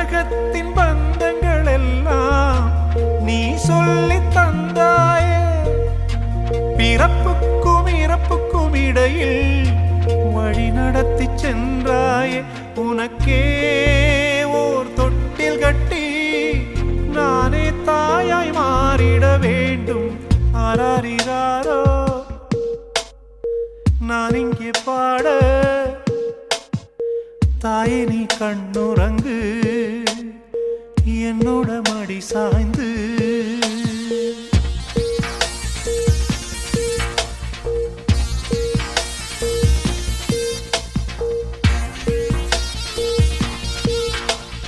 உலகத்தின் பந்தங்கள் எல்லாம் நீ சொல்லி தந்தாயே. பிறப்புக்கும் இறப்புக்கும் இடையில் வழி நடத்தி சென்றாயே. உனக்கே ஓர் தொட்டில் கட்டி நானே தாயாய் மாறிட வேண்டும். ஆராரிராரோ நான் இங்கே பாட, தாயே நீ கண்ணுறங்கு, என்னோட மடி சாய்ந்து